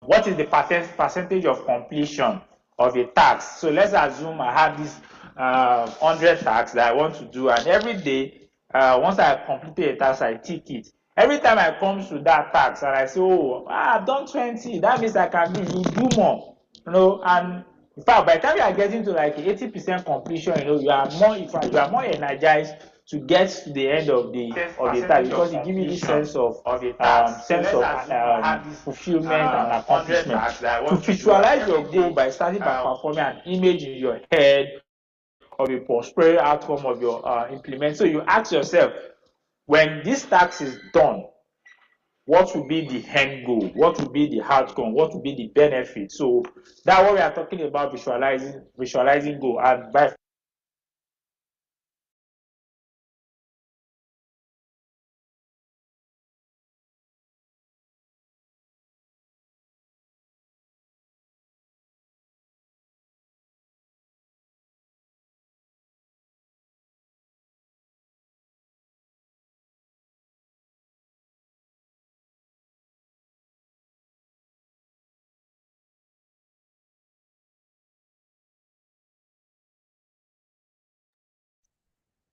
what is the percentage of completion of a task. So let's assume I have this 100 tasks that I want to do, and every day, once I completed a task, I tick it. Every time I come to that task and I say, oh, I've done 20, that means I can do more, and in fact, by the time you are getting to like 80% completion, you are more energized to get to the end of the task, because it gives you this sense of fulfillment and accomplishment. To visualize your goal by starting by performing an image in your head of a prosperous outcome of your implement. So you ask yourself, when this task is done, what will be the end goal? What will be the outcome? What will be the benefit? So that's what we are talking about, visualizing goal. And by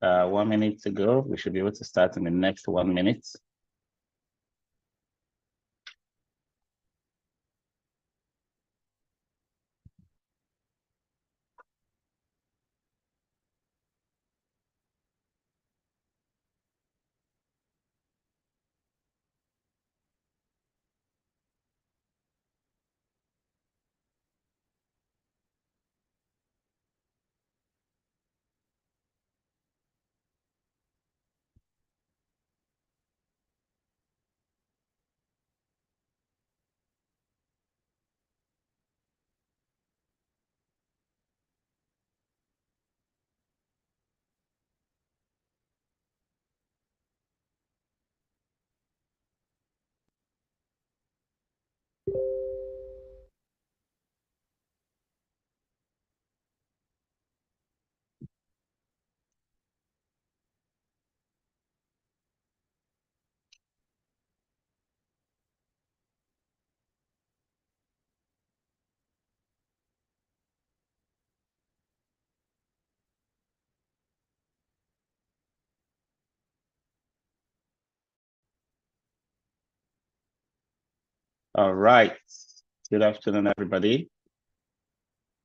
One minute to go. We should be able to start in the next 1 minute. All right. Good afternoon, everybody.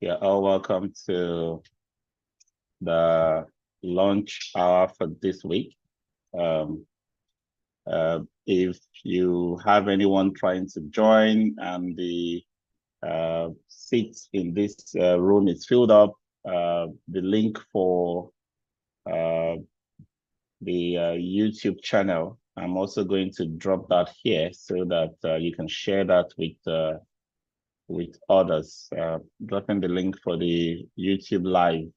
You're all welcome to the launch hour for this week. If you have anyone trying to join and the seat in this room is filled up, the link for the YouTube channel, I'm also going to drop that here so that you can share that with others. Dropping the link for the YouTube live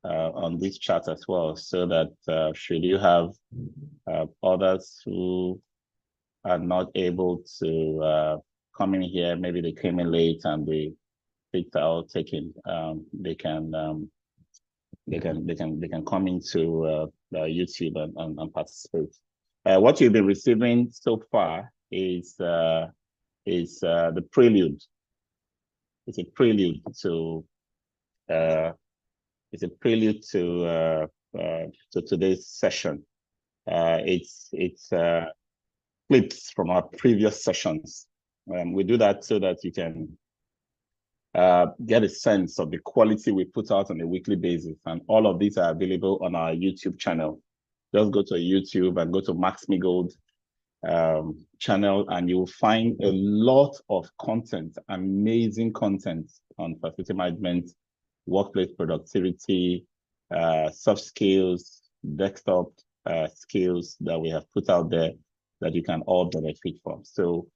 on this chat as well, so that should you have others who are not able to come in here, maybe they came in late and the seats are all taken, they can come into YouTube and participate. What you've been receiving so far is the prelude. It's a prelude to today's session. It's clips from our previous sessions. We do that so that you can get a sense of the quality we put out on a weekly basis, and all of these are available on our YouTube channel. Just go to YouTube and go to Max-Migold channel, and you'll find a lot of content, amazing content on facility management, workplace productivity, soft skills, desktop skills that we have put out there that you can all benefit from. So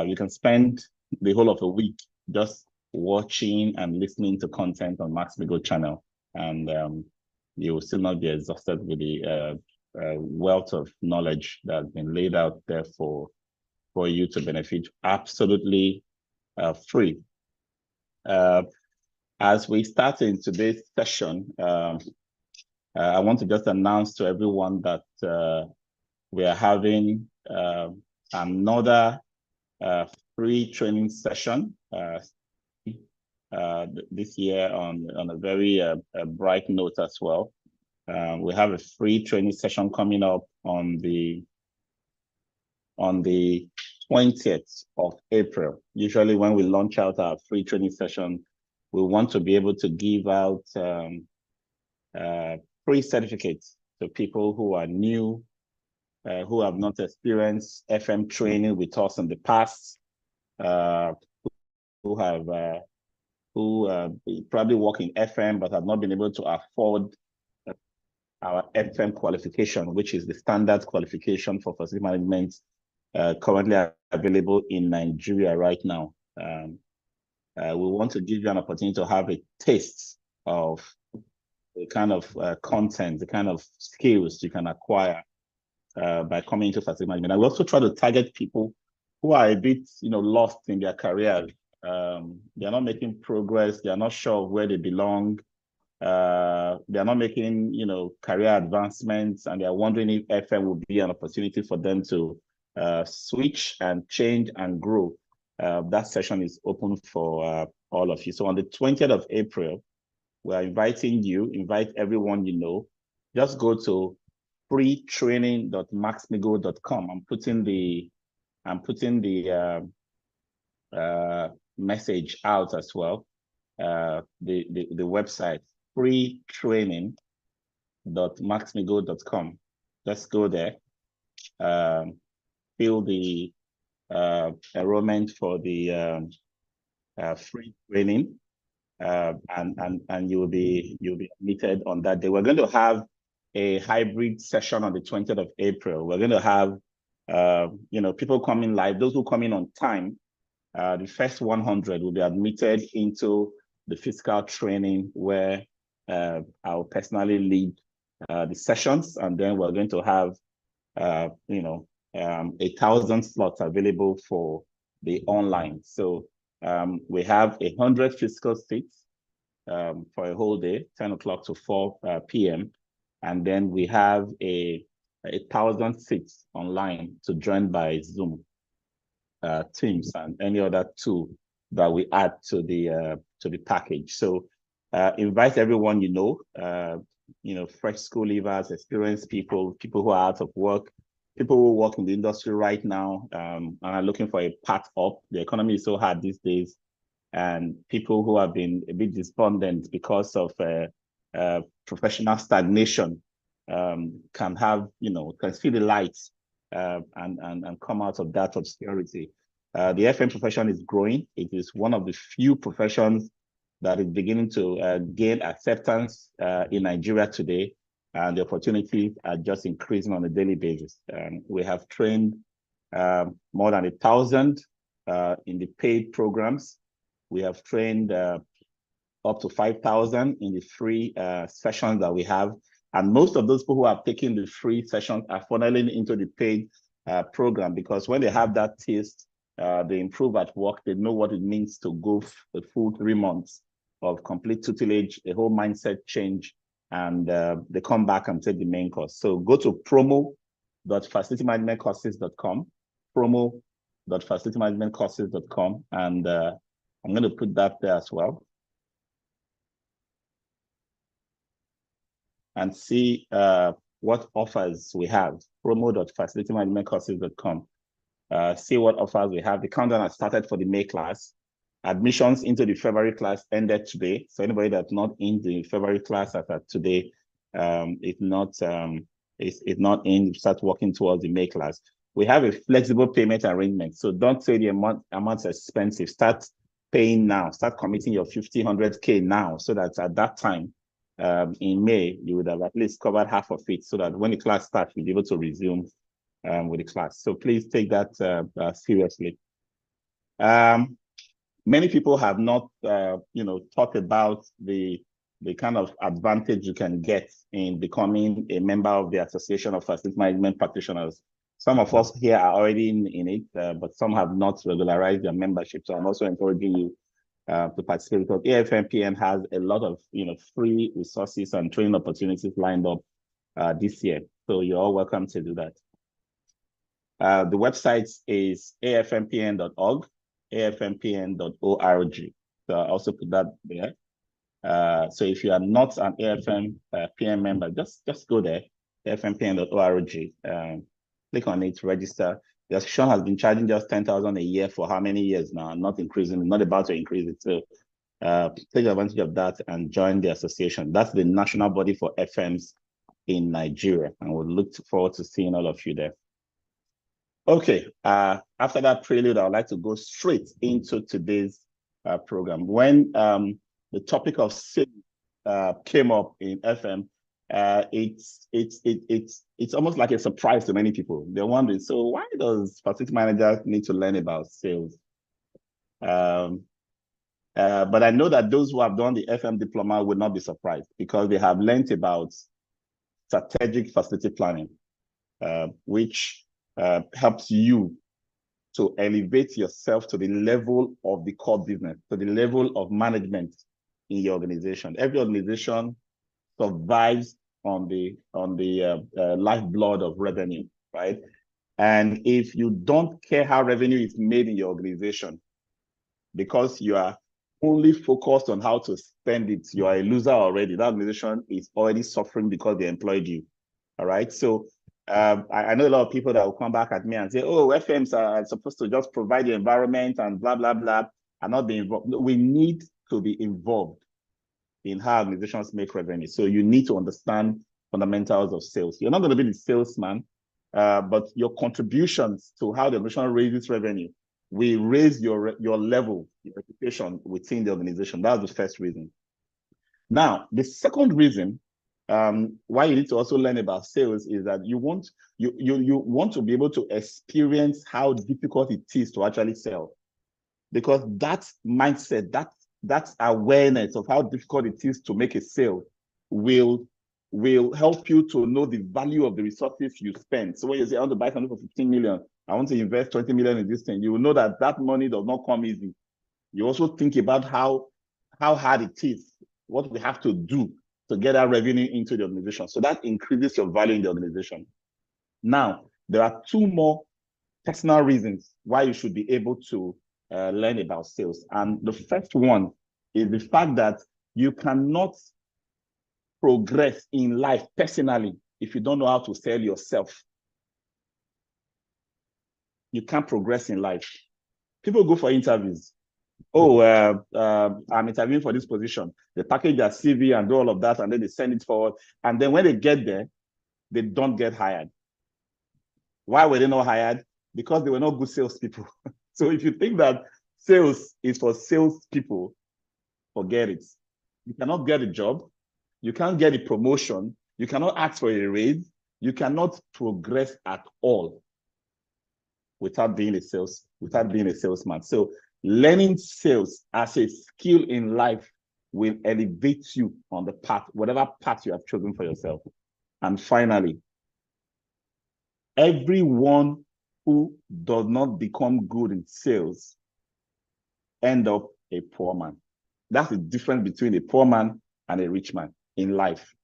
you can spend the whole of a week just watching and listening to content on Max-Migold channel, and you will still not be exhausted with the wealth of knowledge that's been laid out there for you to benefit absolutely free. As we start in today's session, I want to just announce to everyone that we are having another free training session this year on a very bright note as well. We have a free training session coming up on the 20th of April. Usually when we launch out our free training session, we want to be able to give out free certificates to people who are new, who have not experienced FM training with us in the past, who probably work in FM but have not been able to afford our FM qualification, which is the standard qualification for facility management currently available in Nigeria right now. We want to give you an opportunity to have a taste of the kind of content, the kind of skills you can acquire by coming into facility management. And we also try to target people who are a bit, lost in their career. They are not making progress. They are not sure of where they belong. They are not making, career advancements, and they are wondering if FM will be an opportunity for them to switch and change and grow. That session is open for all of you. So on the 20th of April, we are inviting you, invite everyone you know. Just go to freetraining.maxmigold.com. I'm putting the message out as well. The website, freetraining.maxmigold.com. Just go there. Fill the enrollment for the free training, and you'll be admitted on that day. We're going to have a hybrid session on the 20th of April. We're going to have people coming live. Those who come in on time, the first 100 will be admitted into the physical training where I'll personally lead the sessions, and then we're going to have 1,000 slots available for the online. So we have 100 physical seats for a whole day, 10 o'clock to 4 p.m. And then we have 1,000 seats online to join by Zoom, Teams, and any other tool that we add to the package. So invite everyone fresh school leavers, experienced people who are out of work, people who work in the industry right now and are looking for a path up. The economy is so hard these days, and people who have been a bit despondent because of professional stagnation can see the light and come out of that obscurity. The FM profession is growing. It is one of the few professions that is beginning to gain acceptance in Nigeria today, and the opportunities are just increasing on a daily basis. We have trained more than 1,000 in the paid programs. We have trained up to 5,000 in the free sessions that we have. And most of those people who are taking the free sessions are funneling into the paid program, because when they have that taste, they improve at work. They know what it means to go the full 3 months of complete tutelage, a whole mindset change, and they come back and take the main course. So go to promo.facilitymanagementcourses.com, promo.facilitymanagementcourses.com, and I'm going to put that there as well. And see what offers we have, promo.facilitymanagementcourses.com. See what offers we have. The countdown has started for the May class. Admissions into the February class ended today. So anybody that's not in the February class as of today, is not in, start working towards the May class. We have a flexible payment arrangement. So don't say the amount's expensive. Start paying now. Start committing your 50, 100K now, so that at that time, in May, you would have at least covered half of it, so that when the class starts, you'll be able to resume with the class. So please take that seriously. Many people have not, thought about the kind of advantage you can get in becoming a member of the Association of Facility Management Practitioners. Some of us here are already in it, but some have not regularized their membership. So I'm also encouraging you to participate, because AFMPN has a lot of free resources and training opportunities lined up this year. So you're all welcome to do that. The website is afmpn.org. afmpn.org. So I also put that there. So if you are not an AFM PM member, just go there, afmpn.org. Click on it, register. The association has been charging just 10,000 a year for how many years now? Not increasing, not about to increase it. So take advantage of that and join the association. That's the national body for FMs in Nigeria, and we'll look forward to seeing all of you there. Okay, after that prelude, I would like to go straight into today's program. When the topic of sales came up in FM, it's almost like a surprise to many people. They're wondering, so why does facility managers need to learn about sales? But I know that those who have done the FM diploma will not be surprised because they have learned about strategic facility planning, which helps you to elevate yourself to the level of the core business, to the level of management in your organization. Every organization survives on the lifeblood of revenue, right? And if you don't care how revenue is made in your organization, because you are only focused on how to spend it, you are a loser already. That organization is already suffering because they employed you. All right. So I know a lot of people that will come back at me and say, oh, FMs are supposed to just provide the environment and blah, blah, blah, and not be involved. No, we need to be involved in how organizations make revenue. So you need to understand fundamentals of sales. You're not going to be the salesman, but your contributions to how the organization raises revenue will raise your level, your reputation within the organization. That's the first reason. Now, the second reason why you need to also learn about sales is that you want to be able to experience how difficult it is to actually sell, because that mindset, that awareness of how difficult it is to make a sale will help you to know the value of the resources you spend. So when you say, I want to buy something for 15 million, I want to invest 20 million in this thing, you will know that that money does not come easy. You also think about how hard it is, what we have to do to get that revenue into the organization. So that increases your value in the organization. Now, there are two more personal reasons why you should be able to learn about sales. And the first one is the fact that you cannot progress in life personally if you don't know how to sell yourself. You can't progress in life. People go for interviews. Oh, I'm interviewing for this position. They package their CV and do all of that, and then they send it forward. And then when they get there, they don't get hired. Why were they not hired? Because they were not good salespeople. So if you think that sales is for salespeople, forget it. You cannot get a job. You can't get a promotion. You cannot ask for a raise. You cannot progress at all without being a salesman. So learning sales as a skill in life will elevate you on the path, whatever path you have chosen for yourself. And finally, everyone who does not become good in sales end up a poor man. That's the difference between a poor man and a rich man in life.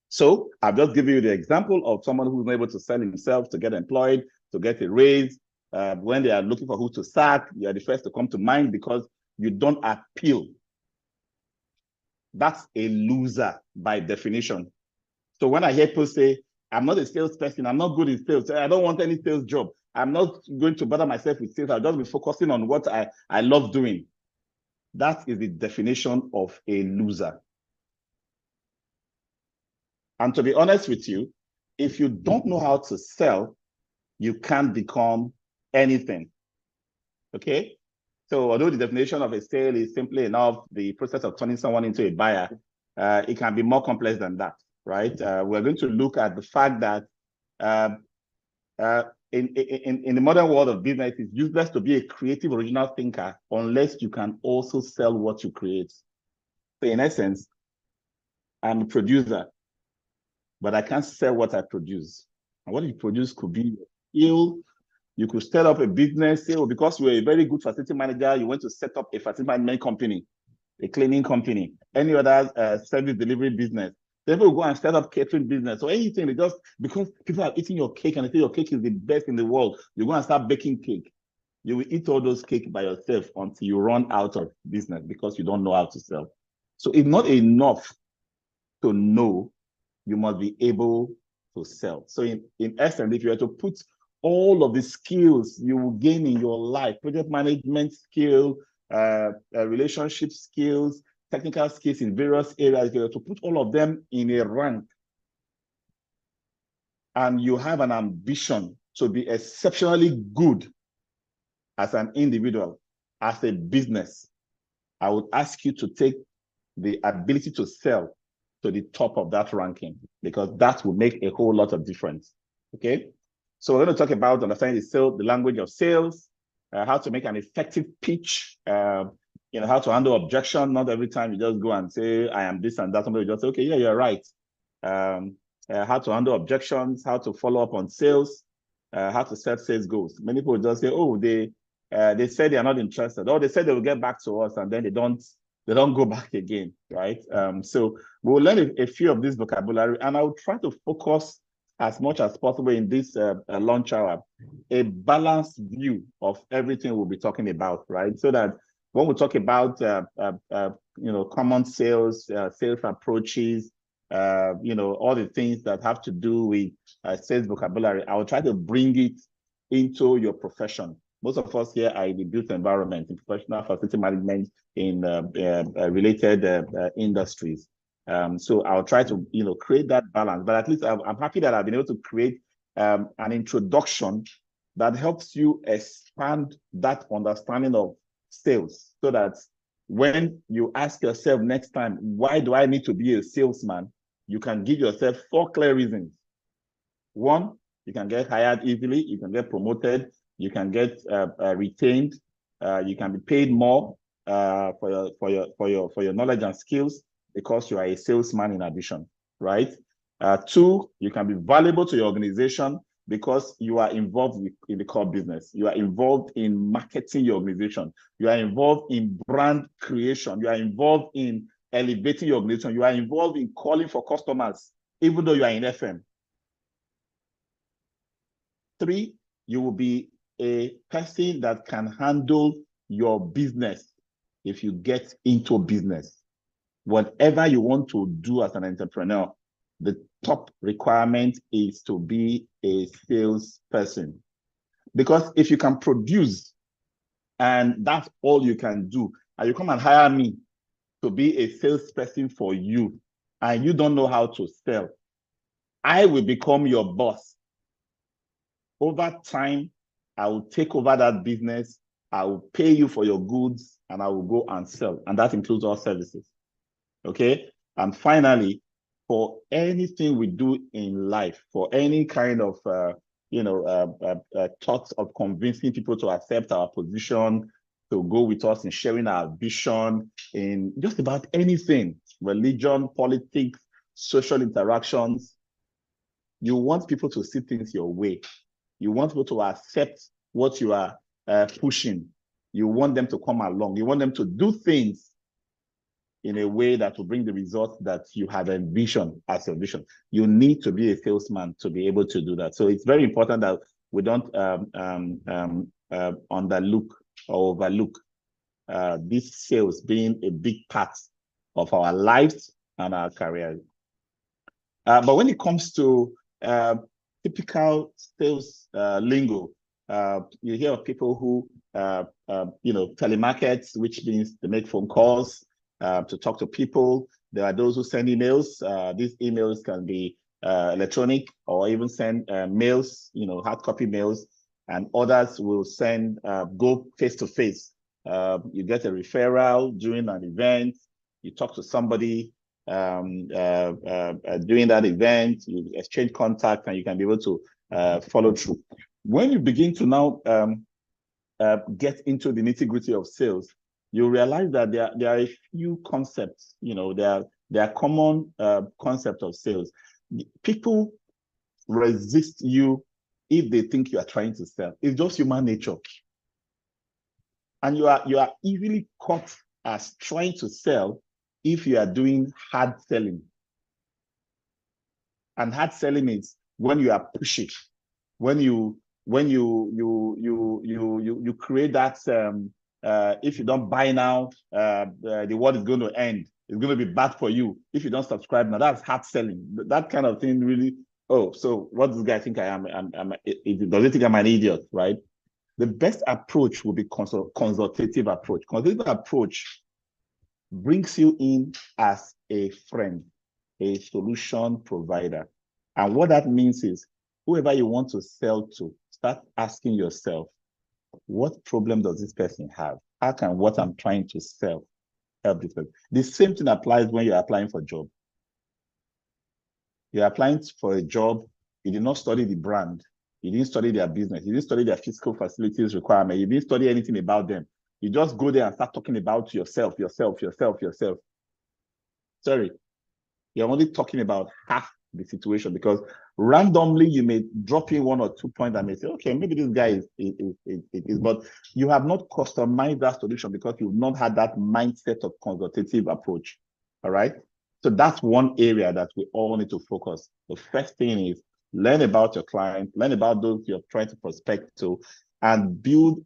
So I've just given you the example of someone who's not able to sell himself, to get employed, to get a raise. When they are looking for who to sack, you are the first to come to mind because you don't appeal. That's a loser by definition. So when I hear people say, I'm not a salesperson, I'm not good in sales, I don't want any sales job, I'm not going to bother myself with sales, I'll just be focusing on what I love doing. That is the definition of a loser. And to be honest with you, if you don't know how to sell, you can't become anything. Okay? So although the definition of a sale is simply enough, the process of turning someone into a buyer, it can be more complex than that, right? We're going to look at the fact that in the modern world of business, it's useless to be a creative, original thinker unless you can also sell what you create. So in essence, I'm a producer, but I can't sell what I produce. And what you produce could be skill. You could set up a business, say, oh, because you're a very good facility manager, you want to set up a facility management company, a cleaning company, any other service delivery business. People go and set up catering business or anything. They just, because people are eating your cake and they say your cake is the best in the world, you go and start baking cake. You will eat all those cake by yourself until you run out of business because you don't know how to sell. So it's not enough to know, you must be able to sell. So in essence, if you were to put all of the skills you will gain in your life, project management skill, relationship skills, technical skills in various areas, if you were to put all of them in a rank, and you have an ambition to be exceptionally good as an individual, as a business, I would ask you to take the ability to sell to the top of that ranking, because that will make a whole lot of difference. Okay, so we're going to talk about understanding the language of sales, how to make an effective pitch, how to handle objection. Not every time you just go and say, I am this and that. Somebody will just say, okay, yeah, you're right. How to handle objections, how to follow up on sales, how to set sales goals. Many people just say, oh, they said they are not interested, or they said they will get back to us, and then they don't go back again, right? So we'll learn a few of this vocabulary, and I'll try to focus as much as possible in this lunch hour, a balanced view of everything we'll be talking about, right? So that when we talk about common sales, sales approaches, all the things that have to do with sales vocabulary, I will try to bring it into your profession. Most of us here are in the built environment, in professional facility management, in related industries. So I'll try to, create that balance. But at least I'm happy that I've been able to create an introduction that helps you expand that understanding of sales, so that when you ask yourself next time, why do I need to be a salesman? You can give yourself 4 clear reasons. 1, you can get hired easily, you can get promoted, you can get retained, you can be paid more for your knowledge and skills because you are a salesman in addition, right? 2, you can be valuable to your organization because you are involved in the core business. You are involved in marketing your organization. You are involved in brand creation. You are involved in elevating your organization. You are involved in calling for customers, even though you are in FM. 3, you will be a person that can handle your business if you get into business. Whatever you want to do as an entrepreneur, the top requirement is to be a salesperson. Because if you can produce and that's all you can do, and you come and hire me to be a salesperson for you, and you don't know how to sell, I will become your boss. Over time, I will take over that business, I will pay you for your goods, and I will go and sell. And that includes all services. Okay? And finally, for anything we do in life, for any kind of thoughts of convincing people to accept our position, to go with us in sharing our vision, in just about anything, religion, politics, social interactions, you want people to see things your way. You want people to accept what you are pushing. You want them to come along. You want them to do things in a way that will bring the results that you had envisioned as your vision. You need to be a salesman to be able to do that. So it's very important that we don't underlook or overlook this sales being a big part of our lives and our careers. But when it comes to typical sales lingo, you hear of people who telemarkets, which means they make phone calls to talk to people. There are those who send emails. These emails can be electronic or even send mails, hard copy mails, and others will send go face to face. You get a referral during an event. You talk to somebody during that event. You exchange contact, and you can be able to follow through. When you begin to now get into the nitty-gritty of sales, you realize that there are a few concepts. There are common concepts of sales. People resist you if they think you are trying to sell. It's just human nature. And you are easily caught as trying to sell if you are doing hard selling. And hard selling is when you are pushing, when you when you create that if you don't buy now, the world is going to end. It's going to be bad for you if you don't subscribe now. That's hard selling. That kind of thing really. Oh, so what does this guy think I am? Does he think I'm an idiot? Right? The best approach will be consultative approach. Consultative approach brings you in as a friend, a solution provider. And what that means is whoever you want to sell to, start asking yourself, what problem does this person have? How can what I'm trying to sell help this person? The same thing applies when you're applying for a job. You're applying for a job, you did not study the brand, you didn't study their business, you didn't study their physical facilities requirement, you didn't study anything about them. You just go there and start talking about yourself. Sorry, you're only talking about half the situation, because randomly you may drop in 1 or 2 points and may say, okay, maybe this guy is, but you have not customized that solution because you've not had that mindset of consultative approach. All right. So that's one area that we all need to focus. The first thing is learn about your client, learn about those you're trying to prospect to, and build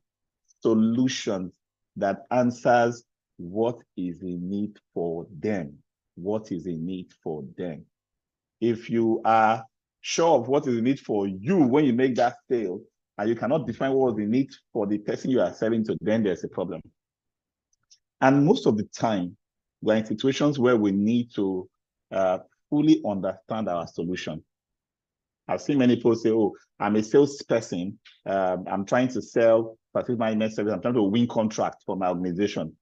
solutions that answers what is in need for them. What is in need for them. If you are sure of what is in need for you when you make that sale, and you cannot define what is in need for the person you are selling to, then there's a problem. And most of the time, we're in situations where we need to fully understand our solution. I've seen many people say, oh, I'm a salesperson. I'm trying to sell facility management service. I'm trying to win contracts for my organization.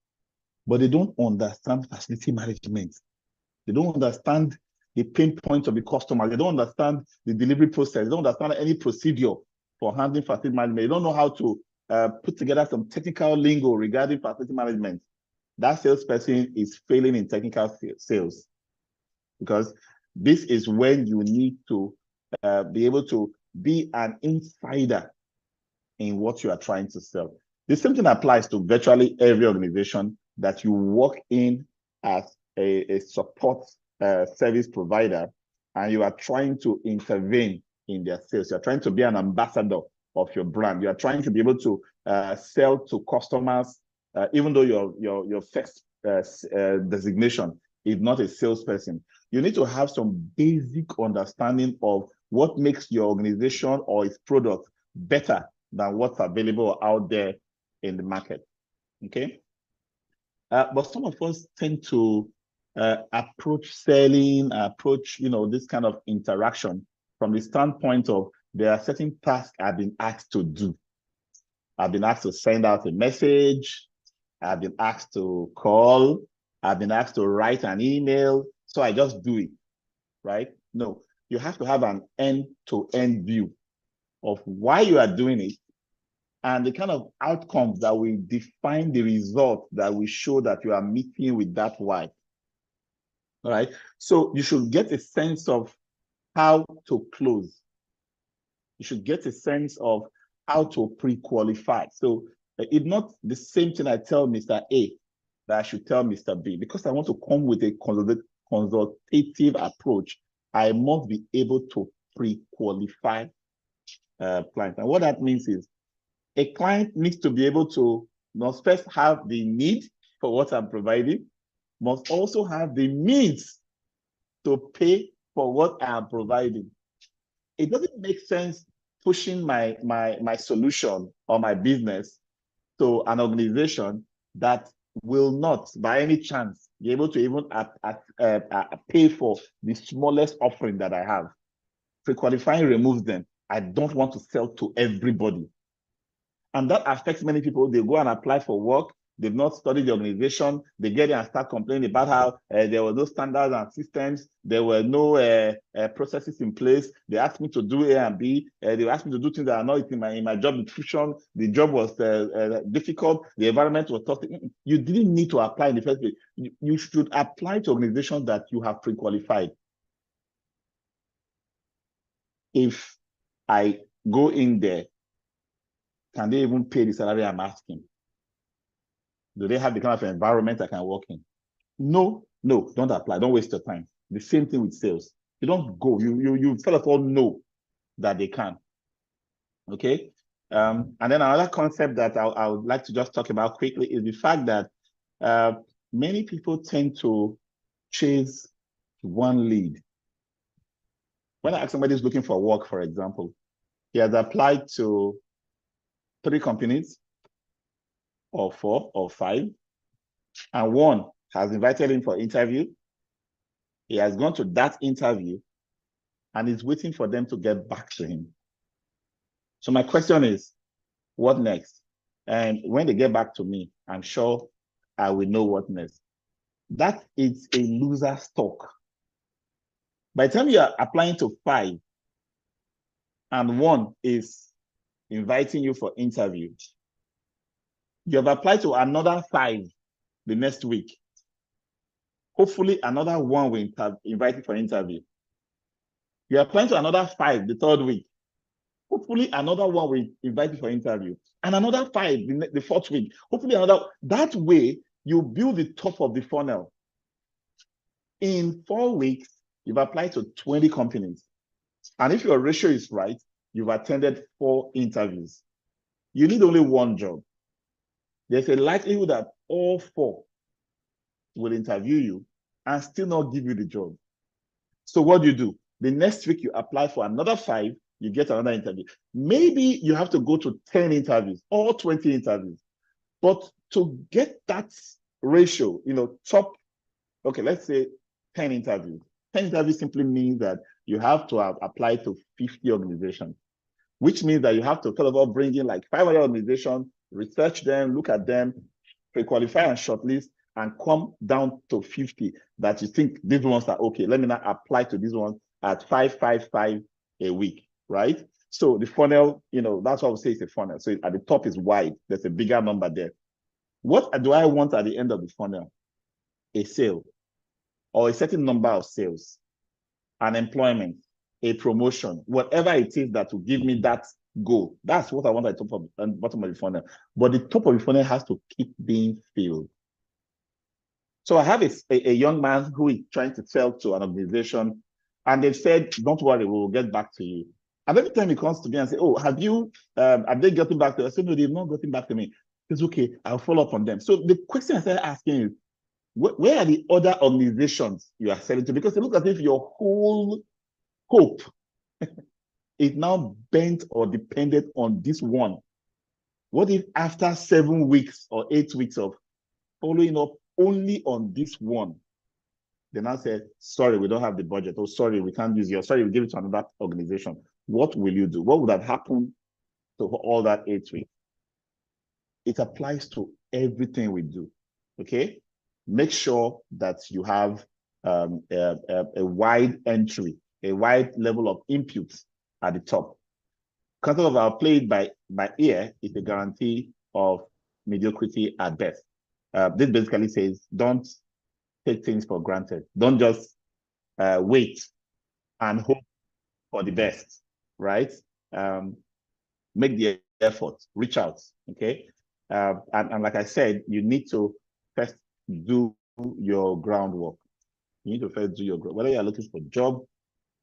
But they don't understand facility management. They don't understand the pain points of the customer. They don't understand the delivery process. They don't understand any procedure for handling facility management. They don't know how to put together some technical lingo regarding facility management. That salesperson is failing in technical sales, because this is when you need to be able to be an insider in what you are trying to sell. The same thing applies to virtually every organization that you work in as a support service provider, and you are trying to intervene in their sales. You're trying to be an ambassador of your brand. You are trying to be able to sell to customers, even though your first designation is not a salesperson. You need to have some basic understanding of what makes your organization or its product better than what's available out there in the market. Okay. But some of us tend to approach selling, this kind of interaction from the standpoint of there are certain tasks I've been asked to do. I've been asked to send out a message. I've been asked to call. I've been asked to write an email. So I just do it, right? No, you have to have an end-to-end view of why you are doing it and the kind of outcomes that will define the result that will show that you are meeting with that why. All right. So you should get a sense of how to close. You should get a sense of how to pre-qualify. So it's not the same thing I tell Mr. A that I should tell Mr. B, because I want to come with a consultative approach. I must be able to pre-qualify clients. And what that means is a client needs to be able to not first have the need for what I'm providing, must also have the means to pay for what I am providing. It doesn't make sense pushing my solution or my business to an organization that will not, by any chance, be able to even pay for the smallest offering that I have. Pre-qualifying removes them. I don't want to sell to everybody. And that affects many people. They go and apply for work. They've not studied the organization. They get there and start complaining about how there were no standards and systems. There were no processes in place. They asked me to do A and B. They asked me to do things that are not in my job description. The job was difficult. The environment was tough. You didn't need to apply in the first place. You should apply to organizations that you have pre-qualified. If I go in there, can they even pay the salary I'm asking? Do they have the kind of environment I can work in? No, don't apply. Don't waste your time. The same thing with sales. You don't go. You first of all know that they can. Okay. And then another concept that I would like to just talk about quickly is the fact that many people tend to chase one lead. When I ask somebody who's looking for work, for example, he has applied to 3 companies or 4 or 5, and one has invited him for interview. He has gone to that interview and is waiting for them to get back to him. So my question is, what next? And when they get back to me, I'm sure I will know what next. That is a loser stock. By the time you are applying to 5 and one is inviting you for interview, you have applied to another 5 the next week. Hopefully another one will invite you for interview. You're applying to another 5 the 3rd week. Hopefully another one will invite you for interview. And another 5 the 4th week. Hopefully another. That way, you build the top of the funnel. In 4 weeks, you've applied to 20 companies. And if your ratio is right, you've attended 4 interviews. You need only 1 job. There's a likelihood that all 4 will interview you and still not give you the job. So what do? The next week, you apply for another 5, you get another interview. Maybe you have to go to 10 interviews or 20 interviews. But to get that ratio, top, okay, let's say 10 interviews. 10 interviews simply means that you have to have applied to 50 organizations, which means that you have to kind of bring in like 500 organizations, research them, look at them, pre-qualify and shortlist, and come down to 50 that you think these ones are okay. Let me now apply to these ones at 555 a week, right? So the funnel, that's what we say is a funnel. So at the top is wide. There's a bigger number there. What do I want at the end of the funnel? A sale or a certain number of sales, an employment, a promotion, whatever it is that will give me that goal. That's what I want at the top of and bottom of the funnel. But the top of the funnel has to keep being filled. So I have a young man who is trying to sell to an organization, and they've said, don't worry, we will get back to you. And every time he comes to me and say, oh, have they gotten back to you? I said, no, they've not gotten back to me. It's okay, I'll follow up on them. So the question I started asking is, where are the other organizations you are selling to? Because it looks as if your whole hope is now bent or dependent on this one. What if after 7 weeks or 8 weeks of following up only on this one, they now say, sorry, we don't have the budget. Oh, sorry, we can't use your, sorry, we give it to another organization. What will you do? What would have happened to all that 8 weeks? It applies to everything we do, okay? Make sure that you have a wide entry, a wide level of inputs at the top. Concept of our played by ear is a guarantee of mediocrity at best. This basically says, don't take things for granted. Don't just wait and hope for the best, right? Make the effort, reach out, okay? And like I said, you need to first do your groundwork. You need to first do your groundwork. Whether you're looking for a job,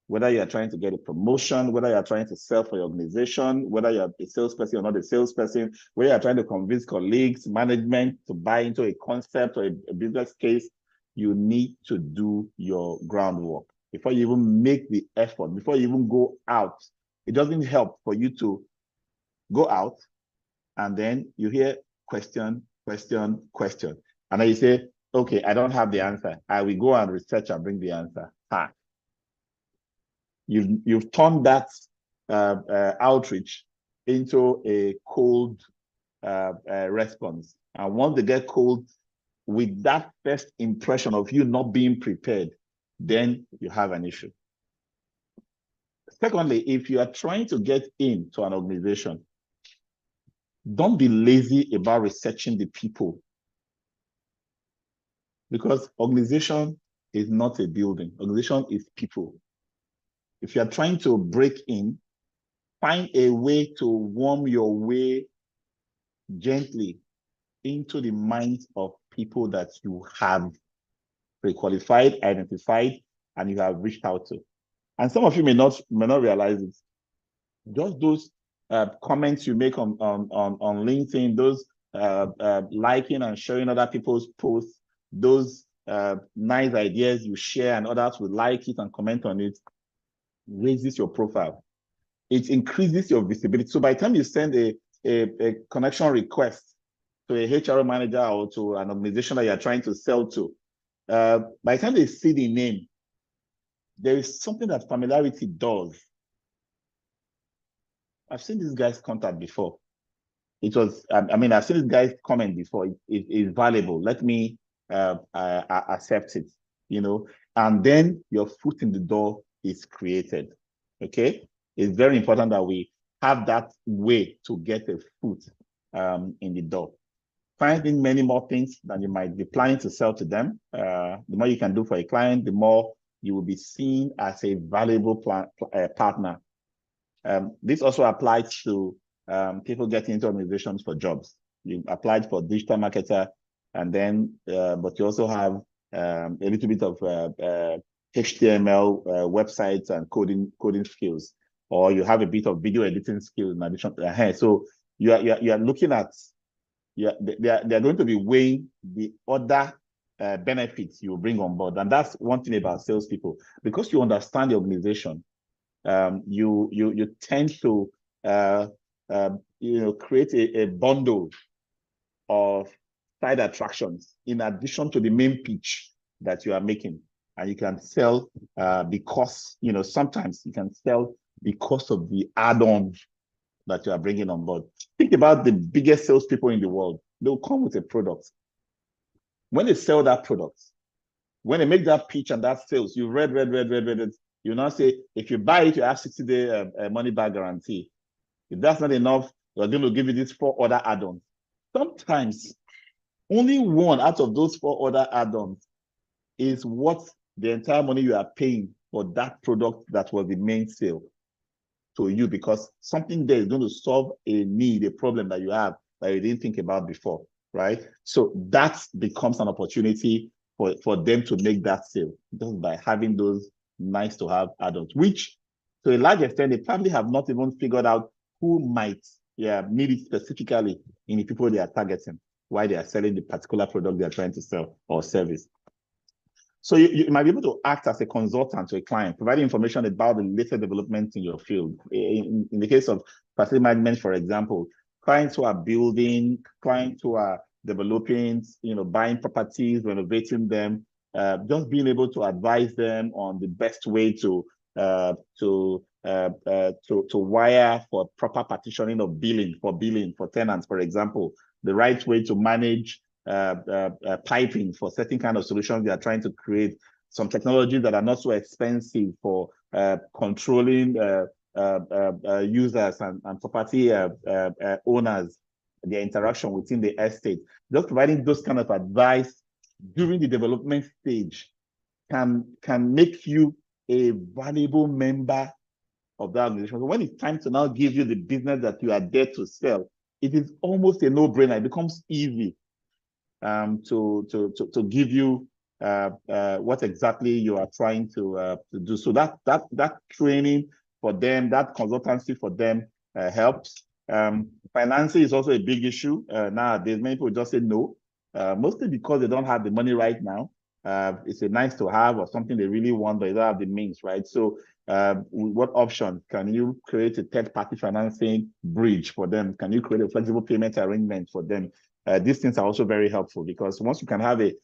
whether you're trying to get a promotion, whether you're trying to sell for your organization, whether you're a salesperson or not a salesperson, whether you're trying to convince colleagues, management to buy into a concept or a business case, you need to do your groundwork before you even make the effort, before you even go out. It doesn't help for you to go out and then you hear question, question, question. And then you say, okay, I don't have the answer. I will go and research and bring the answer. You've turned that outreach into a cold response. And once they get cold, with that first impression of you not being prepared, then you have an issue. Secondly, if you are trying to get into an organization, don't be lazy about researching the people. Because organization is not a building. Organization is people. If you are trying to break in, find a way to worm your way gently into the minds of people that you have pre-qualified, identified, and you have reached out to. And some of you may not realize it. Just those comments you make on LinkedIn, those liking and sharing other people's posts, those nice ideas you share and others will like it and comment on it, raises your profile. It increases your visibility. So by the time you send a connection request to a HR manager or to an organization that you're trying to sell to, by the time they see the name, there is something that familiarity does. I've seen this guy's contact before. It was, I mean, I've seen this guy's comment before. It is valuable. Let me accept it, you know, and then your foot in the door is created. Okay. It's very important that we have that way to get a foot in the door. Finding many more things than you might be planning to sell to them. The more you can do for a client, the more you will be seen as a valuable partner. This also applies to people getting into organizations for jobs. You applied for digital marketer, and then, but you also have a little bit of HTML websites and coding skills, or you have a bit of video editing skills in addition to that. So you are looking at, they're going to be weighing the other benefits you bring on board. And that's one thing about salespeople, because you understand the organization. You tend to create a bundle of side attractions in addition to the main pitch that you are making, and you can sell because sometimes you can sell because of the add-on that you are bringing on board. Think about the biggest salespeople in the world. They'll come with a product. When they sell that product, when they make that pitch and that sales, you read it. You now say, if you buy it, you have 60-day money back guarantee. If that's not enough, we're going to give you these 4 other add-ons. Sometimes only one out of those 4 other add-ons is what the entire money you are paying for that product that was the main sale to you, because something there is going to solve a need, a problem that you have that you didn't think about before, right? So that becomes an opportunity for them to make that sale, just by having those nice to have add-ons, which to a large extent, they probably have not even figured out who might need it specifically in the people they are targeting, why they are selling the particular product they are trying to sell or service. So you might be able to act as a consultant to a client, providing information about the latest developments in your field. In the case of facility management, for example, clients who are building, clients who are developing, buying properties, renovating them, just being able to advise them on the best way to wire for proper partitioning of billing for tenants, for example, the right way to manage piping for certain kind of solutions they are trying to create, some technologies that are not so expensive for controlling users and property owners, their interaction within the estate. Just providing those kind of advice during the development stage can make you a valuable member of that organization. So when it's time to now give you the business that you are there to sell, it is almost a no-brainer. It becomes easy to give you what exactly you are trying to do. So that training for them, that consultancy for them helps. Financing is also a big issue nowadays. Many people just say no, mostly because they don't have the money right now. It's a nice to have or something they really want, but they don't have the means, right? So what options? Can you create a third-party financing bridge for them? Can you create a flexible payment arrangement for them? These things are also very helpful, because once you can have a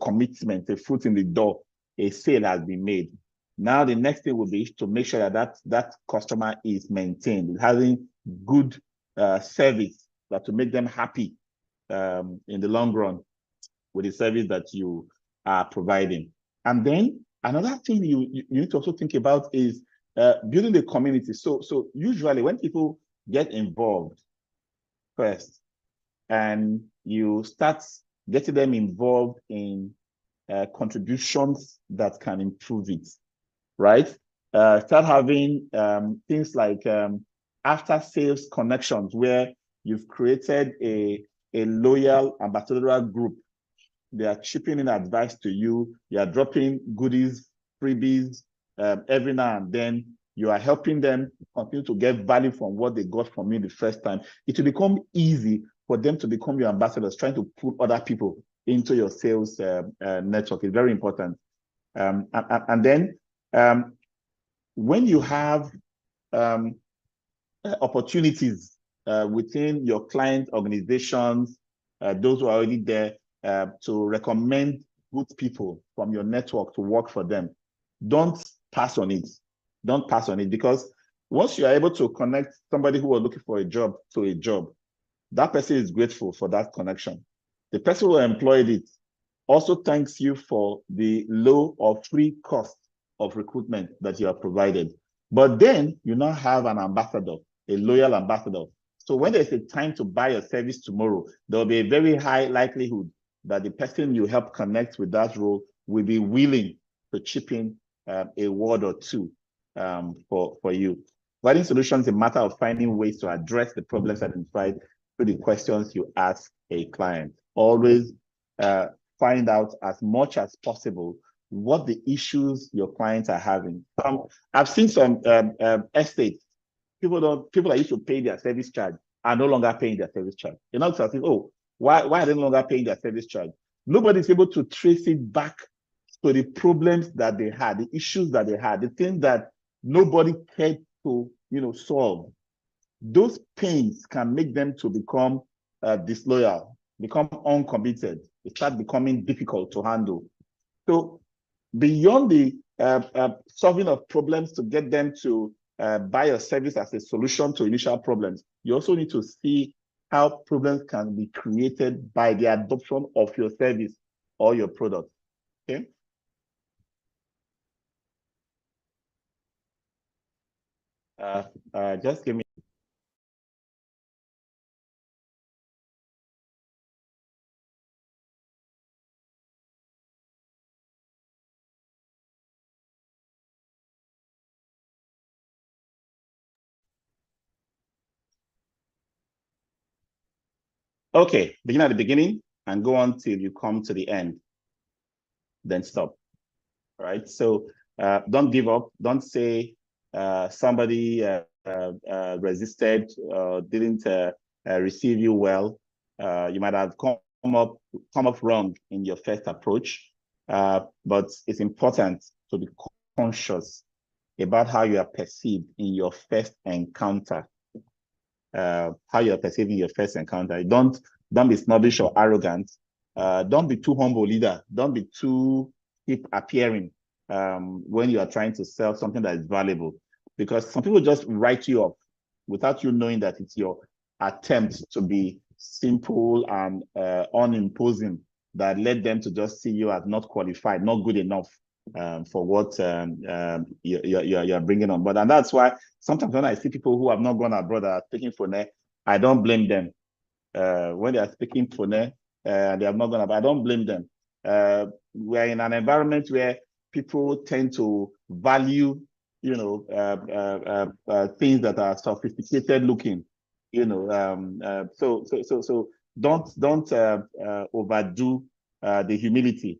commitment, a foot in the door, a sale has been made. Now the next thing will be to make sure that customer is maintained, having good service that will make them happy in the long run with the service that you are providing. And then another thing you need to also think about is building the community. So usually when people get involved first, and you start getting them involved in contributions that can improve it, right? Start having things like after sales connections, where you've created a loyal ambassadorial group. They are chipping in advice to you. You are dropping goodies, freebies every now and then. you are helping them continue to get value from what they got from you the first time, it will become easy for them to become your ambassadors, trying to put other people into your sales network. Is very important. And then when you have opportunities within your client organizations, those who are already there, to recommend good people from your network to work for them, don't pass on it. Don't pass on it, because once you are able to connect somebody who was looking for a job to a job, that person is grateful for that connection. The person who employed it also thanks you for the low or free cost of recruitment that you have provided. But then you now have an ambassador, a loyal ambassador. So when there's a time to buy your service tomorrow, there will be a very high likelihood that the person you help connect with that role will be willing to chip in a word or two for you. Providing solutions is a matter of finding ways to address the problems identified through the questions you ask a client. Always find out as much as possible what the issues your clients are having. I've seen some estates. People that used to pay their service charge are no longer paying their service charge. You're not saying, oh, why are they no longer paying their service charge? Nobody's able to trace it back to the problems that they had, the issues that they had, the things that nobody cared to, solve. Those pains can make them to become disloyal, become uncommitted. It starts becoming difficult to handle. So beyond the solving of problems to get them to buy your service as a solution to initial problems, you also need to see how problems can be created by the adoption of your service or your product. Okay. Just give me. Okay, begin at the beginning and go on till you come to the end, then stop. All right, so don't give up. Don't say somebody resisted, didn't receive you well. You might have come up wrong in your first approach, but it's important to be conscious about how you are perceived in your first encounter. How you're perceiving your first encounter. Don't be snobbish or arrogant. Don't be too humble either. Don't be too cheap appearing when you are trying to sell something that is valuable, because some people just write you up without you knowing that it's your attempt to be simple and unimposing that led them to just see you as not qualified, not good enough for what you're bringing on board. And that's why sometimes when I see people who have not gone abroad are speaking Fone, I don't blame them. When they are speaking Fone, they have not gone abroad, I don't blame them. We're in an environment where people tend to value, things that are sophisticated looking, so don't overdo the humility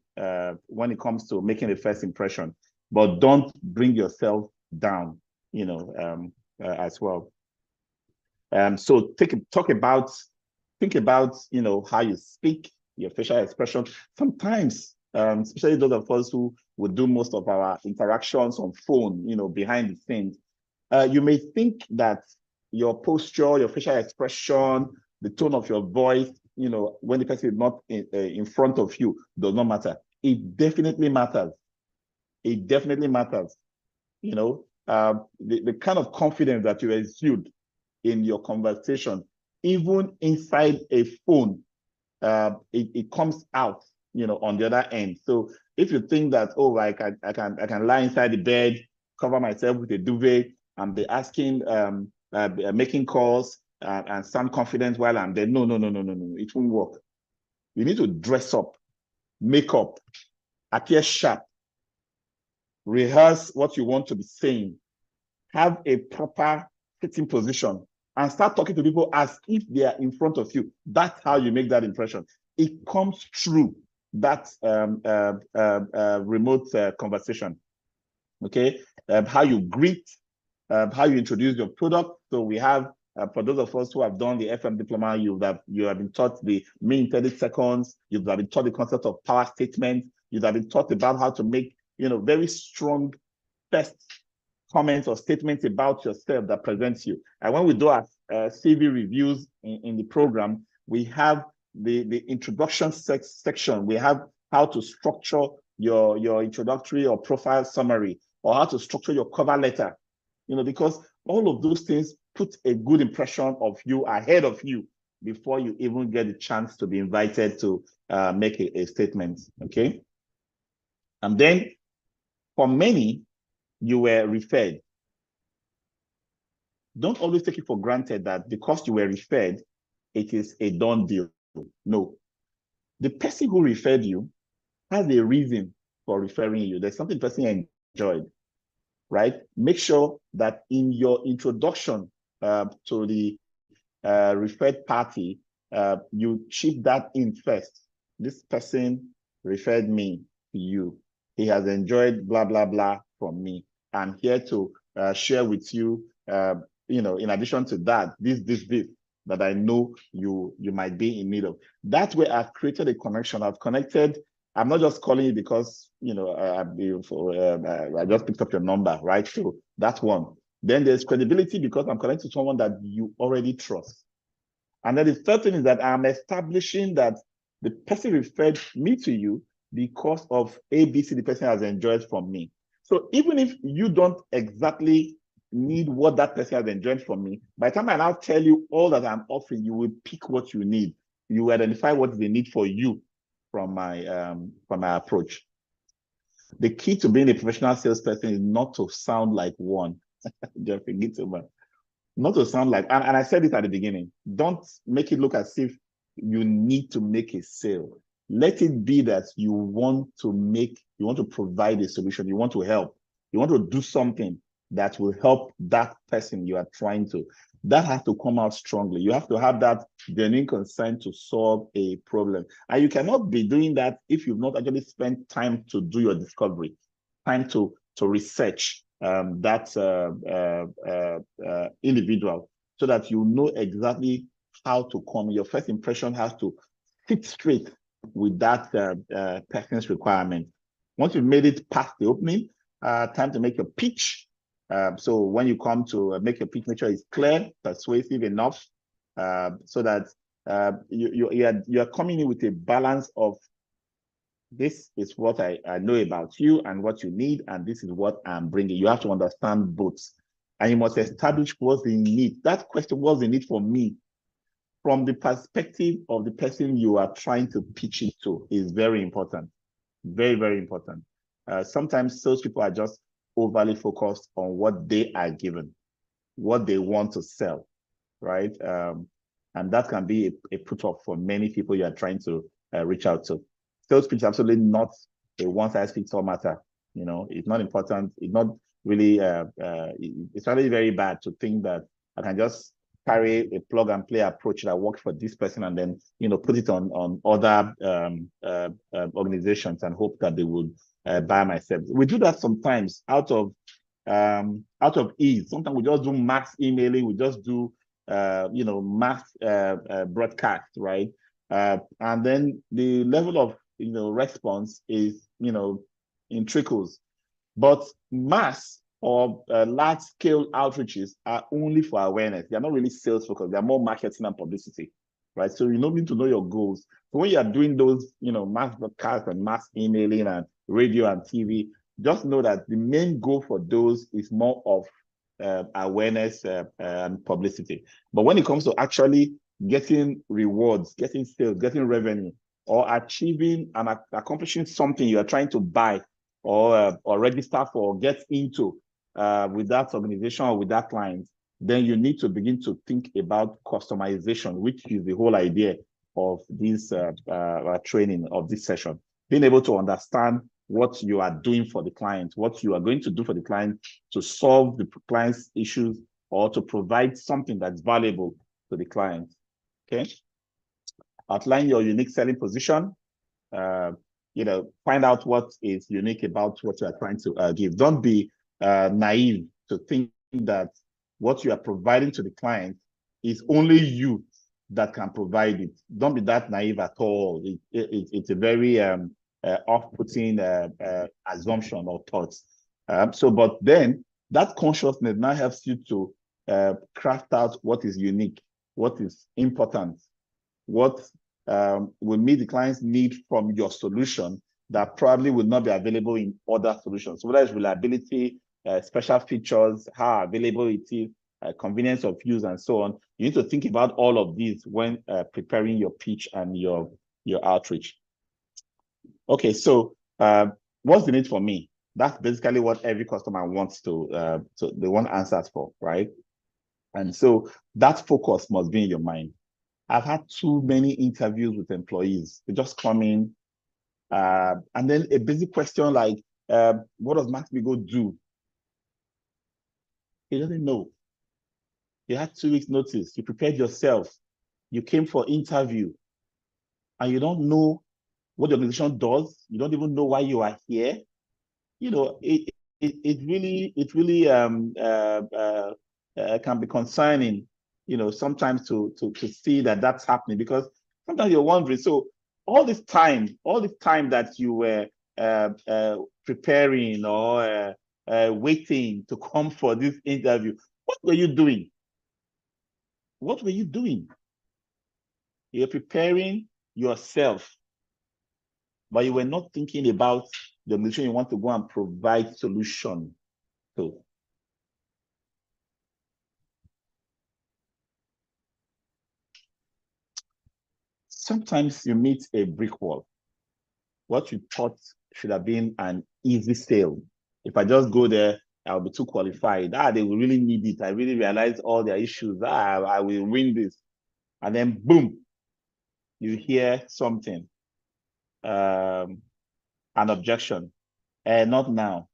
when it comes to making a first impression, but don't bring yourself down, as well. So think about, how you speak, your facial expression. Sometimes, especially those of us who would do most of our interactions on phone, behind the scenes, you may think that your posture, your facial expression, the tone of your voice, when the person is not in front of you, does not matter. It definitely matters. It definitely matters. The kind of confidence that you exude in your conversation, even inside a phone, it comes out, on the other end. So if you think that, oh, I can lie inside the bed, cover myself with a duvet, and be asking, making calls, and sound confident while I'm there, no, it won't work. You need to dress up, make up, appear sharp, rehearse what you want to be saying, have a proper sitting position, and start talking to people as if they are in front of you. That's how you make that impression. It comes through that remote conversation. Okay, how you greet, how you introduce your product. So we have, for those of us who have done the FM diploma, you have been taught the mean 30 seconds. You have been taught the concept of power statement. You have been taught about how to make, very strong first comments or statements about yourself that presents you. And when we do our CV reviews in the program, we have the introduction section. We have how to structure your introductory or profile summary, or how to structure your cover letter, because all of those things put a good impression of you ahead of you before you even get the chance to be invited to make a statement, okay? And then for many, you were referred. Don't always take it for granted that because you were referred, it is a done deal. No. The person who referred you has a reason for referring you. There's something the person enjoyed, right? Make sure that in your introduction to the referred party, you chip that in first. This person referred me to you. He has enjoyed blah, blah, blah from me. I'm here to share with you, in addition to that, this, that I know you might be in need of. That way, I've created a connection. I've connected. I'm not just calling you because, I just picked up your number, right? So that's one. Then there's credibility because I'm connected to someone that you already trust. And then the third thing is that I'm establishing that the person referred me to you because of ABC the person has enjoyed from me. So even if you don't exactly need what that person has enjoyed from me, by the time I now tell you all that I'm offering, you will pick what you need. You will identify what is the need for you from my approach. The key to being a professional salesperson is not to sound like one. Just forget about it. Not to sound like, and I said it at the beginning, don't make it look as if you need to make a sale. Let it be that you want to provide a solution, you want to help, you want to do something that will help that person you are trying to. That has to come out strongly. You have to have that genuine concern to solve a problem. And you cannot be doing that if you've not actually spent time to do your discovery, time to research that individual, so that you know exactly how to come. Your first impression has to fit straight with that person's requirement. Once you've made it past the opening, time to make your pitch. So when you come to make your pitch, make sure it's clear, persuasive enough, so that you are coming in with a balance of, this is what I know about you and what you need, and this is what I'm bringing. You have to understand both. And you must establish what's the need. That question, what's the need for me, from the perspective of the person you are trying to pitch it to, is very important. Very, very important. Sometimes salespeople are just overly focused on what they are given, what they want to sell, right? And that can be a put-off for many people you are trying to reach out to. Sales pitch is absolutely not a one-size-fits-all matter. It's not important. It's not really, it's really very bad to think that I can just carry a plug-and-play approach that works for this person and then, put it on other organizations and hope that they would buy my service. We do that sometimes out of ease. Sometimes we just do mass emailing. We just do, mass broadcast, right? And then the level of response is in trickles. But mass or large scale outreaches are only for awareness. They are not really sales focused. They are more marketing and publicity, right? So you need to know your goals. So when you are doing those, mass broadcasts and mass emailing and radio and TV, just know that the main goal for those is more of awareness and publicity. But when it comes to actually getting rewards, getting sales, getting revenue, or achieving and accomplishing something you are trying to buy or register for, or get into with that organization or with that client, then you need to begin to think about customization, which is the whole idea of this training, of this session. Being able to understand what you are doing for the client, what you are going to do for the client to solve the client's issues or to provide something that's valuable to the client. Okay. Outline your unique selling position. Find out what is unique about what you are trying to give. Don't be naive to think that what you are providing to the client is only you that can provide it. Don't be that naive at all. It's a very off-putting assumption or thoughts. But then that consciousness now helps you to craft out what is unique, what is important, what will meet the client's need from your solution that probably will not be available in other solutions. So whether it's reliability, special features, how available it is, convenience of use, and so on. You need to think about all of these when preparing your pitch and your outreach. Okay, so what's the need for me? That's basically what every customer wants to they want answers for, right? And so that focus must be in your mind. I've had too many interviews with employees. They just come in, and then a basic question like, what does Max-Migold do? He doesn't know. You had 2 weeks notice. You prepared yourself. You came for interview, and you don't know what the organization does. You don't even know why you are here. You know, it really can be concerning, you know, sometimes to see that that's happening, because sometimes you're wondering, so all this time that you were preparing or waiting to come for this interview, what were you doing? What were you doing? You're preparing yourself, but you were not thinking about the organization you want to go and provide solution to. Sometimes you meet a brick wall. What you thought should have been an easy sale. If I just go there, I'll be too qualified. They will really need it. I really realize all their issues. I will win this. And then boom, you hear something, an objection. Not now.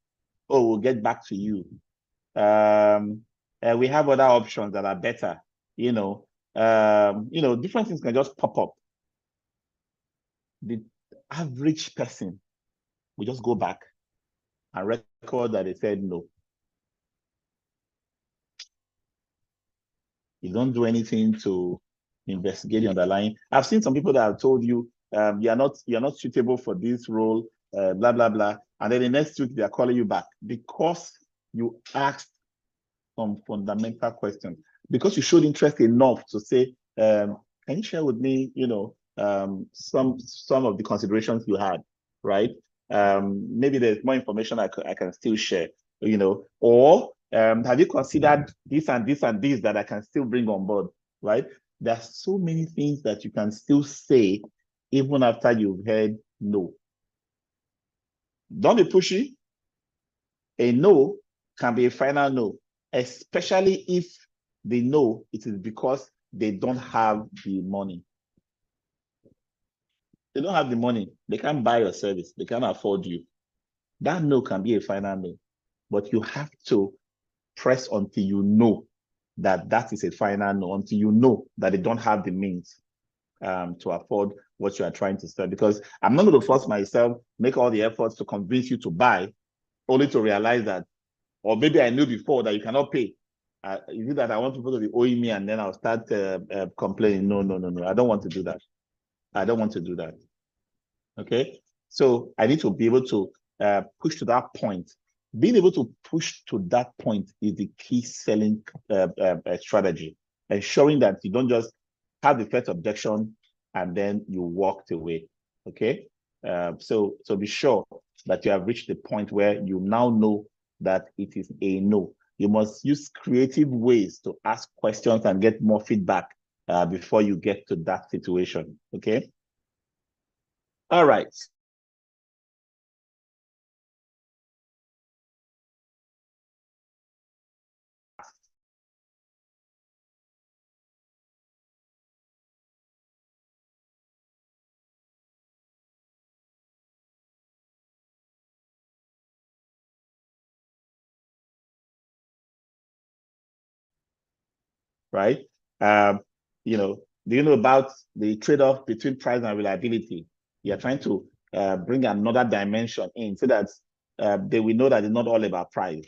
Oh, we'll get back to you. We have other options that are better. You know, different things can just pop up. The average person will just go back and record that they said no. You don't do anything to investigate the underlying. I've seen some people that have told you you're not suitable for this role, blah blah blah, and then the next week they're calling you back because you asked some fundamental questions, because you showed interest enough to say, can you share with me, you know, some of the considerations you had, right? Maybe there's more information I can still share, you know, or have you considered this and this and this that I can still bring on board, right? There's so many things that you can still say even after you've heard no. Don't be pushy. A no can be a final no, especially if they know it is because they don't have the money. They don't have the money. They can't buy your service. They can't afford you. That no can be a final no, but you have to press until you know that that is a final no, until you know that they don't have the means to afford what you are trying to sell. Because I'm not going to force myself, make all the efforts to convince you to buy, only to realize that, or maybe I knew before that you cannot pay. Is it that I want people to be owing me and then I'll start complaining? No. I don't want to do that. I don't want to do that. Okay. So I need to be able to push to that point. Being able to push to that point is the key selling strategy, ensuring that you don't just have the first objection and then you walked away. Okay. So be sure that you have reached the point where you now know that it is a no. You must use creative ways to ask questions and get more feedback before you get to that situation. Okay. All right. Right? You know, do you know about the trade-off between price and reliability? You're trying to bring another dimension in so that they will know that it's not all about price.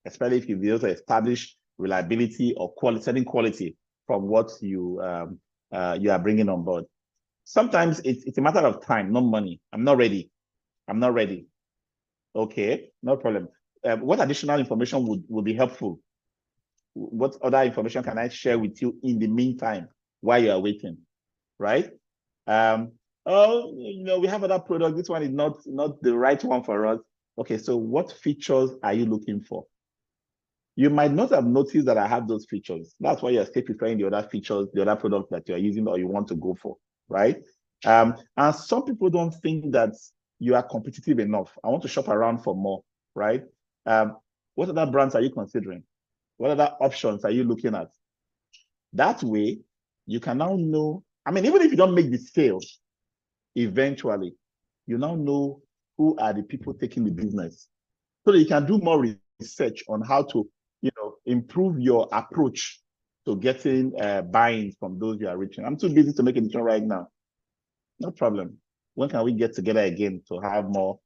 especially if you're able to establish reliability or quality, certain quality from what you are bringing on board. Sometimes it's a matter of time, not money. I'm not ready. I'm not ready. Okay, no problem. What additional information would be helpful? What other information can I share with you in the meantime while you are waiting, right? Oh, we have other products. This one is not the right one for us. Okay, so what features are you looking for? You might not have noticed that I have those features. That's why you're still preferring the other features, the other products that you're using or you want to go for, right? And some people don't think that you are competitive enough. I want to shop around for more, right? What other brands are you considering? What other options are you looking at? That way, you can now know, I mean, even if you don't make the sale, eventually, you now know who are the people taking the business. So that you can do more research on how to, improve your approach to getting buying from those you are reaching. I'm too busy to make a decision right now. No problem. When can we get together again to have more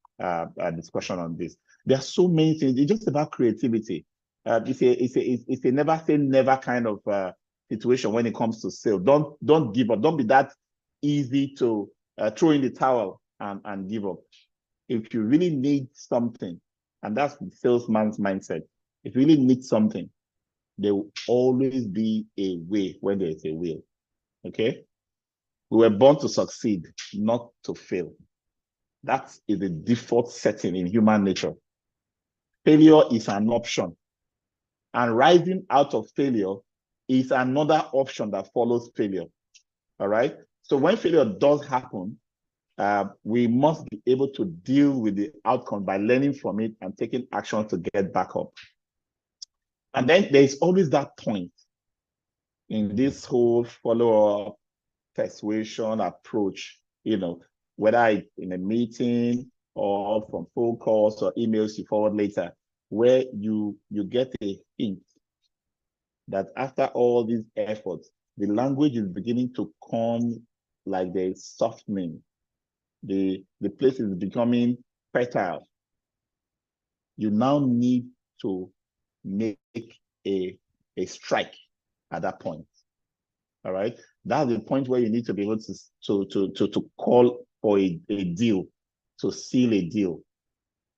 discussion on this? There are so many things. It's just about creativity. It's a never say never kind of situation when it comes to sale. Don't give up. Don't be that easy to throw in the towel and give up. If you really need something, and that's the salesman's mindset, if you really need something, there will always be a way when there is a will. Okay? We were born to succeed, not to fail. That is the default setting in human nature. Failure is an option. And rising out of failure is another option that follows failure. All right? So when failure does happen, we must be able to deal with the outcome by learning from it and taking action to get back up. And then there's always that point in this whole follow-up persuasion approach, whether it's in a meeting or from phone calls or emails you forward later, where you get a hint that after all these efforts, the language is beginning to come like there's softening. The place is becoming fertile. You now need to make a strike at that point. All right. That's the point where you need to be able to call for a deal, to seal a deal.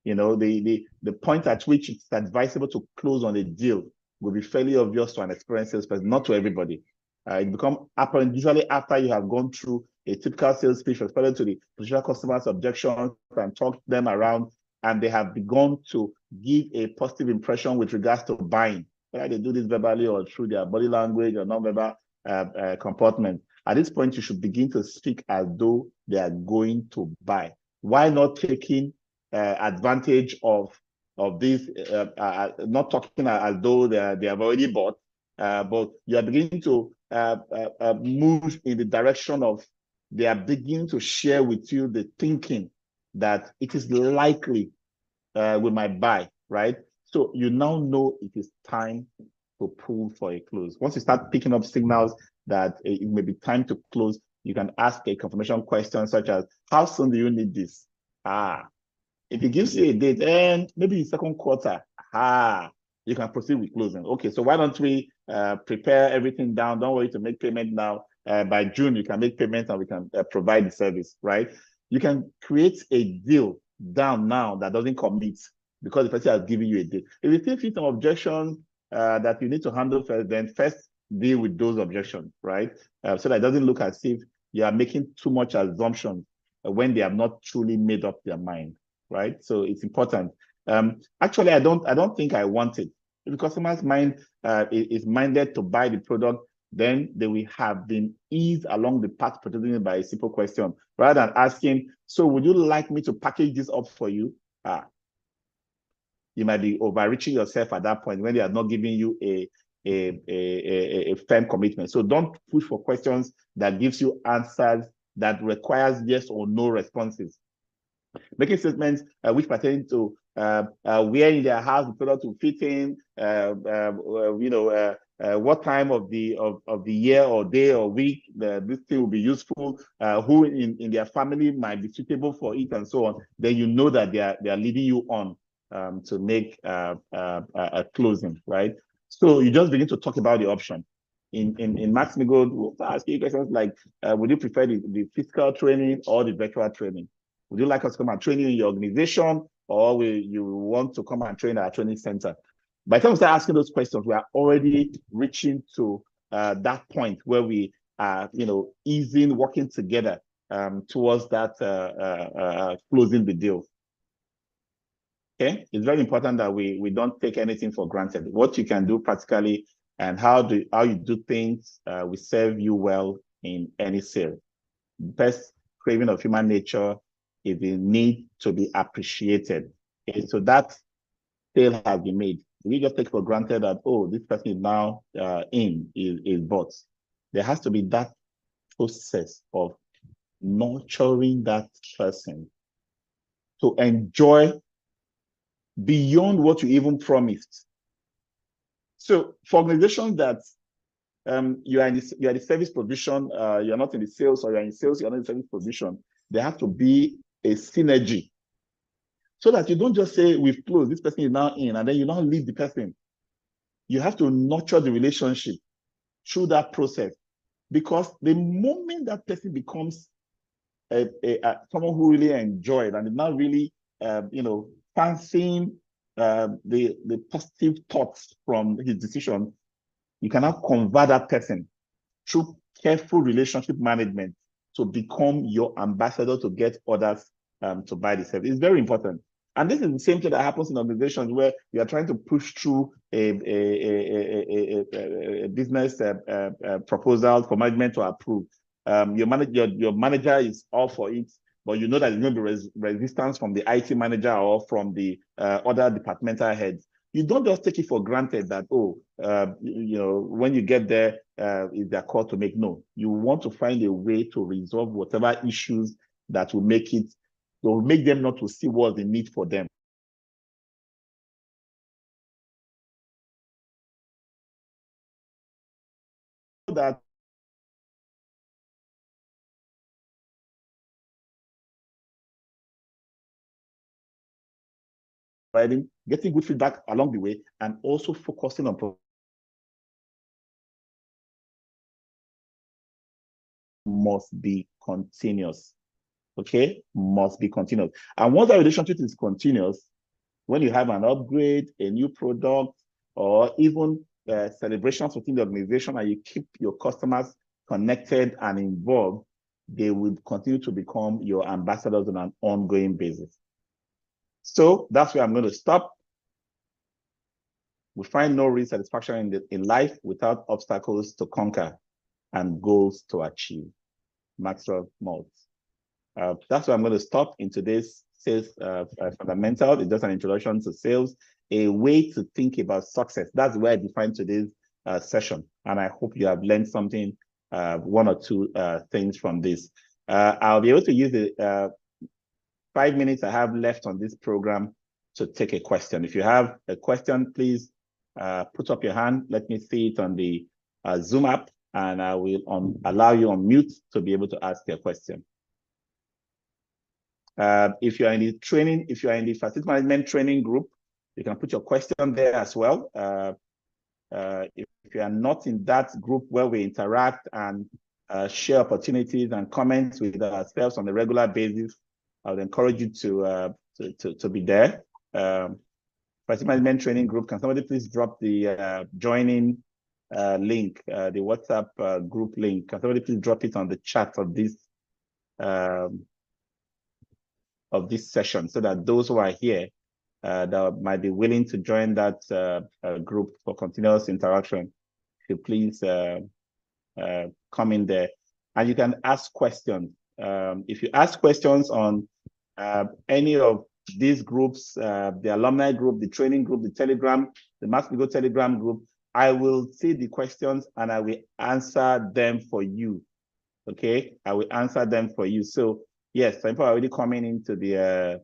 The point at which it's advisable to close on a deal will be fairly obvious to an experienced salesperson, not to everybody. It becomes apparent usually after you have gone through a typical sales pitch, responded to the potential customer's objections and talked them around, and they have begun to give a positive impression with regards to buying, whether they do this verbally or through their body language or non-verbal comportment. At this point, you should begin to speak as though they are going to buy. Why not taking advantage of this, not talking as though they have already bought, but you are beginning to move in the direction of they are beginning to share with you the thinking that it is likely we might buy, right? So you now know it is time to pull for a close. Once you start picking up signals that it may be time to close, you can ask a confirmation question such as, how soon do you need this? If it gives you a date, and maybe second quarter, you can proceed with closing. Okay, so why don't we prepare everything down? Don't worry to make payment now. By June, you can make payment and we can provide the service, right? You can create a deal down now that doesn't commit because the person has given you a date. If you still see some objections that you need to handle first, then first deal with those objections, right? So that it doesn't look as if you are making too much assumptions when they have not truly made up their mind, right? So it's important. Actually, I don't think I want it. If the customer's mind is minded to buy the product, then they will have been eased along the path presented by a simple question, rather than asking, so would you like me to package this up for you? You might be overreaching yourself at that point when they are not giving you a firm commitment. So don't push for questions that gives you answers that requires yes or no responses. Making statements which pertain to where in their house the product will fit in, what time of the year or day or week this thing will be useful, who in their family might be suitable for it, and so on. Then you know that they are leading you on to make a closing, right? So you just begin to talk about the option. In Max-Migold, we'll ask you questions like, would you prefer the physical training or the virtual training? Would you like us to come and train you in your organization, or will you want to come and train at our training center? By the time we start asking those questions, we are already reaching to that point where we are, easing, working together towards that closing the deal. Okay, it's very important that we don't take anything for granted. What you can do practically and how you do things will serve you well in any sale. Best craving of human nature is the need to be appreciated. Okay, so that sale has been made. We just take for granted that, oh, this person is now is bought. There has to be that process of nurturing that person to enjoy beyond what you even promised. So for organizations that you are the service provision, you're not in the sales, or you're in sales, you're not in the service provision, there has to be a synergy so that you don't just say, we've closed, this person is now in, and then you don't leave the person. You have to nurture the relationship through that process, because the moment that person becomes someone who really enjoyed and is now really, fancying the positive thoughts from his decision, you cannot convert that person through careful relationship management to become your ambassador to get others to buy the service. It's very important. And this is the same thing that happens in organizations where you are trying to push through a business proposal for management to approve. Your manager is all for it, but you know that there's going to be resistance from the IT manager or from the other departmental heads. You don't just take it for granted that, when you get there, it's their call to make. No, you want to find a way to resolve whatever issues that will make them not to see what's the need for them. That getting good feedback along the way, and also focusing on must be continuous. Okay, must be continuous. And once that relationship is continuous, when you have an upgrade, a new product, or even celebrations within the organization, and you keep your customers connected and involved, they will continue to become your ambassadors on an ongoing basis. So that's where I'm going to stop. We find no real satisfaction in life without obstacles to conquer and goals to achieve. Max-Migold. That's where I'm going to stop in today's sales fundamental. It's just an introduction to sales, a way to think about success. That's where I define today's session. And I hope you have learned something, one or two things from this. I'll be able to use the 5 minutes I have left on this program to take a question. If you have a question, please put up your hand. Let me see it on the Zoom app, and I will allow you on mute to be able to ask your question. If you are in the training, if you are in the facility management training group, you can put your question there as well. If you are not in that group where we interact and share opportunities and comments with ourselves on a regular basis, I would encourage you to be there. Facility management training group, can somebody please drop the joining link, the WhatsApp group link? Can somebody please drop it on the chat of this session, so that those who are here that might be willing to join that group for continuous interaction, if you please come in there, and you can ask questions. If you ask questions on any of these groups, the alumni group, the training group, the Telegram, the Max-Migold Telegram group, I will see the questions and I will answer them for you. Okay, I will answer them for you. So yes, some people are already coming into the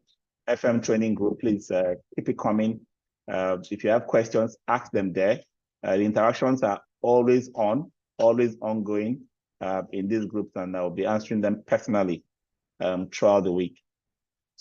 FM training group. Please keep it coming. If you have questions, ask them there. The interactions are always on, always ongoing in these groups, and I'll be answering them personally throughout the week.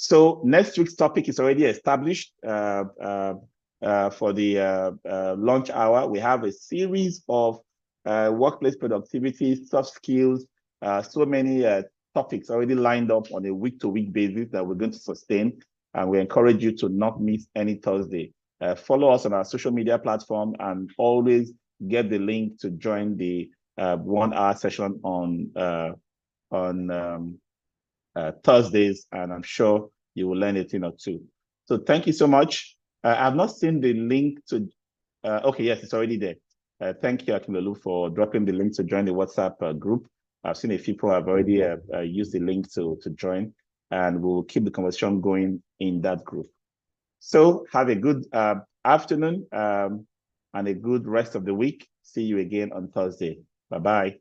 So next week's topic is already established for the lunch hour. We have a series of workplace productivity, soft skills, so many topics already lined up on a week-to-week basis that we're going to sustain. And we encourage you to not miss any Thursday. Follow us on our social media platform and always get the link to join the 1 hour session on Thursdays, and I'm sure you will learn a thing or two. So thank you so much. I've not seen the link to, okay, yes, it's already there. Thank you, Akinlolu, for dropping the link to join the WhatsApp group. I've seen a few people have already used the link to join, and we'll keep the conversation going in that group. So have a good afternoon and a good rest of the week. See you again on Thursday. Bye-bye.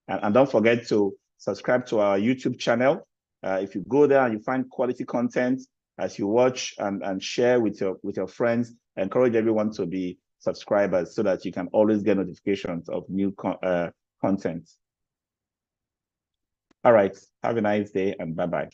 And don't forget to subscribe to our YouTube channel. If you go there and you find quality content as you watch and share with your friends, encourage everyone to be subscribers so that you can always get notifications of new content. All right, have a nice day and bye-bye.